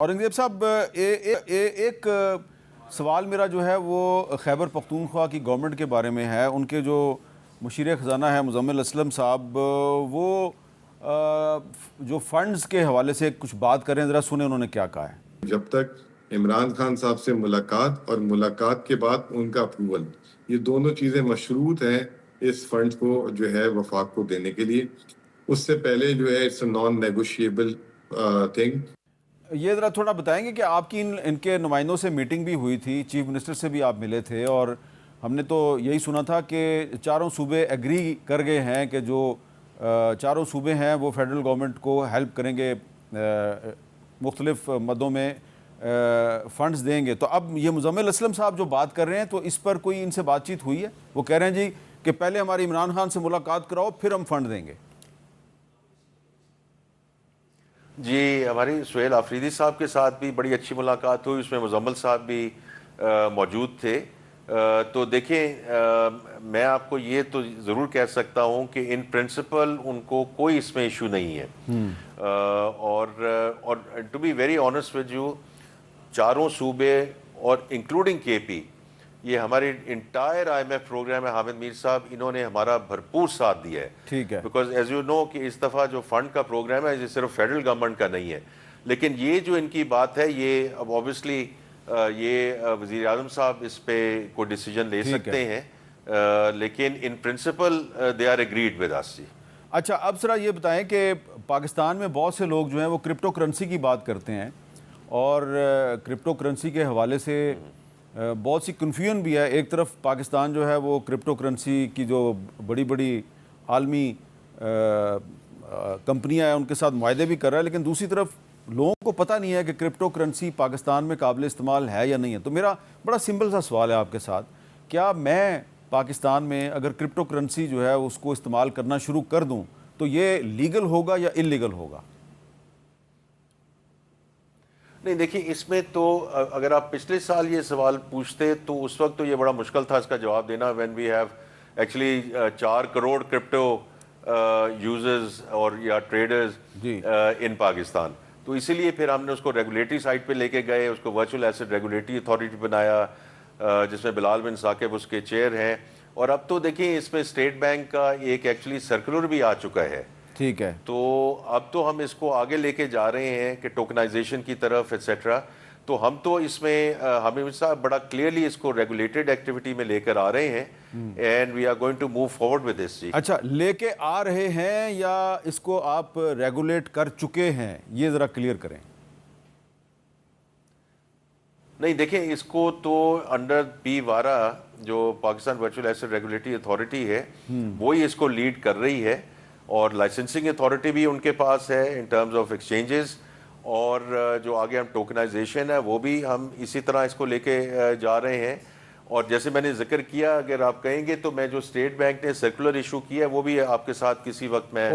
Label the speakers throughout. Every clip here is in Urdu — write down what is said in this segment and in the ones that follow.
Speaker 1: اورنگزیب صاحب ایک سوال میرا جو ہے وہ خیبر پختونخوا کی گورنمنٹ کے بارے میں ہے. ان کے جو مشیر خزانہ ہے مزمل اسلم صاحب، وہ جو فنڈز کے حوالے سے کچھ بات کریں، ذرا سنیں انہوں نے کیا کہا ہے.
Speaker 2: جب تک عمران خان صاحب سے ملاقات اور ملاقات کے بعد ان کا اپروول، یہ دونوں چیزیں مشروط ہیں اس فنڈ کو جو ہے وفاق کو دینے کے لیے. اس سے پہلے جو ہے it's a non negotiable thing.
Speaker 1: یہ ذرا تھوڑا بتائیں گے کہ آپ کی ان کے نمائندوں سے میٹنگ بھی ہوئی تھی، چیف منسٹر سے بھی آپ ملے تھے، اور ہم نے تو یہی سنا تھا کہ چاروں صوبے ایگری کر گئے ہیں کہ جو چاروں صوبے ہیں وہ فیڈرل گورنمنٹ کو ہیلپ کریں گے، مختلف مدوں میں فنڈز دیں گے. تو اب یہ مزمل اسلم صاحب جو بات کر رہے ہیں، تو اس پر کوئی ان سے بات چیت ہوئی ہے؟ وہ کہہ رہے ہیں جی کہ پہلے ہماری عمران خان سے ملاقات کراؤ پھر ہم فنڈ دیں گے.
Speaker 3: جی، ہماری سہیل آفریدی صاحب کے ساتھ بھی بڑی اچھی ملاقات ہوئی، اس میں مزمل صاحب بھی موجود تھے. تو دیکھیں، میں آپ کو یہ تو ضرور کہہ سکتا ہوں کہ ان پرنسپل ان کو کوئی اس میں ایشو نہیں ہے. اور to be very honest with you, چاروں صوبے اور انکلوڈنگ کے پی، یہ ہمارے entire I M F program ہے. حامد میر صاحب، انہوں نے ہمارا بھرپور ساتھ دیا ہے.
Speaker 1: ٹھیک ہے،
Speaker 3: بیکاز ایز یو نو کہ اس دفعہ جو فنڈ کا پروگرام ہے یہ صرف فیڈرل گورنمنٹ کا نہیں ہے، لیکن یہ جو ان کی بات ہے، یہ اب اوبیسلی یہ وزیر اعظم صاحب اس پہ کوئی ڈیسیجن لے سکتے ہیں، لیکن in principle they are agreed with us.
Speaker 1: اچھا، اب ذرا یہ بتائیں کہ پاکستان میں بہت سے لوگ جو ہیں وہ کرپٹو کرنسی کی بات کرتے ہیں، اور کرپٹو کرنسی کے حوالے سے بہت سی کنفیوژن بھی ہے. ایک طرف پاکستان جو ہے وہ کرپٹو کرنسی کی جو بڑی بڑی عالمی کمپنیاں ہیں ان کے ساتھ معاہدے بھی کر رہا ہے، لیکن دوسری طرف لوگوں کو پتہ نہیں ہے کہ کرپٹو کرنسی پاکستان میں قابل استعمال ہے یا نہیں ہے. تو میرا بڑا سمپل سا سوال ہے آپ کے ساتھ، کیا میں پاکستان میں اگر کرپٹو کرنسی جو ہے اس کو استعمال کرنا شروع کر دوں تو یہ لیگل ہوگا یا انلیگل ہوگا؟
Speaker 3: نہیں، دیکھیں، اس میں تو اگر آپ پچھلے سال یہ سوال پوچھتے تو اس وقت تو یہ بڑا مشکل تھا اس کا جواب دینا، when we have actually 4 crore crypto users اور یا ٹریڈرز ان پاکستان. تو اسی لیے پھر ہم نے اس کو ریگولیٹری سائٹ پہ لے کے گئے، اس کو ورچوئل ایسٹ ریگولیٹری اتھارٹی بنایا، جس میں بلال بن ثاقب اس کے چیئر ہیں. اور اب تو دیکھیں اس میں اسٹیٹ بینک کا ایک ایکچولی سرکولر بھی آ چکا ہے.
Speaker 1: ٹھیک ہے،
Speaker 3: تو اب تو ہم اس کو آگے لے کے جا رہے ہیں کہ ٹوکنائزیشن کی طرف ایٹسیٹرا. تو ہم تو اس میں ہمیں صاحب بڑا کلیئرلی اس کو ریگولیٹڈ ایکٹیویٹی میں لے کر آ رہے ہیں، and we are going to move forward with this.
Speaker 1: اچھا، لے کے آ رہے ہیں یا اس کو آپ ریگولیٹ کر چکے ہیں، یہ ذرا کلیئر کریں.
Speaker 3: نہیں، دیکھیں، اس کو تو انڈر پی وارا جو Pakistan virtual asset regulatory authority ہے، وہی اس کو لیڈ کر رہی ہے، اور لائسنسنگ اتھارٹی بھی ان کے پاس ہے ان ٹرمز آف ایکسچینجز، اور جو آگے ہم ٹوکنائزیشن ہے وہ بھی ہم اسی طرح اس کو لے کے جا رہے ہیں. اور جیسے میں نے ذکر کیا، اگر آپ کہیں گے تو میں جو اسٹیٹ بینک نے سرکولر ایشو کیا ہے وہ بھی آپ کے ساتھ کسی وقت میں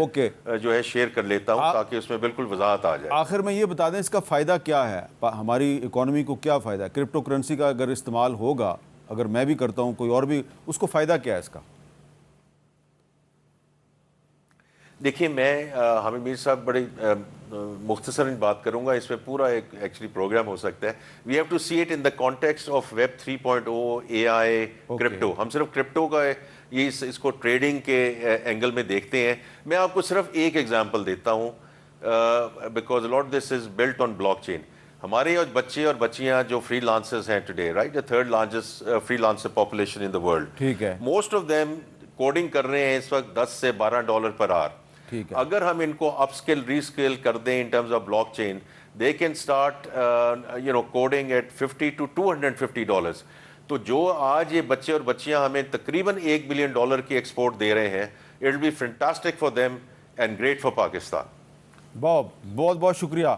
Speaker 3: جو ہے شیئر کر لیتا ہوں، تاکہ اس میں بالکل وضاحت آ جائے.
Speaker 1: آخر میں یہ بتا دیں اس کا فائدہ کیا ہے، ہماری اکانومی کو کیا فائدہ ہے کرپٹو کرنسی کا اگر استعمال ہوگا؟ اگر میں بھی کرتا ہوں، کوئی اور بھی، اس کو فائدہ کیا ہے اس کا؟
Speaker 3: دیکھیے، میں حامد میر صاحب بڑی مختصر بات کروں گا، اس میں پورا ایک ایکچولی پروگرام ہو سکتا ہے. We have to see it in the context of web 3.0 A I crypto. ہم صرف کرپٹو کا یہ اس کو ٹریڈنگ کے اینگل میں دیکھتے ہیں. میں آپ کو صرف ایک ایگزامپل دیتا ہوں، because lot this is built on blockchain. ہمارے بچے اور بچیاں جو فری لانسرز ہیں today, right, the 3rd largest freelancer population in the world.
Speaker 1: ٹھیک ہے،
Speaker 3: موسٹ آف دیم کوڈنگ کر رہے ہیں اس وقت $10 سے $12 پر آور. اگر ہم ان کو اپ اسکل ری اسکل کر دیں in terms of blockchain, they can start coding at $50 to $250. تو جو آج یہ بچے اور بچیاں ہمیں تقریباً $1 بلین کی ایکسپورٹ دے رہے ہیں، it will be fantastic for them and great for Pakistan.
Speaker 1: بہت بہت شکریہ.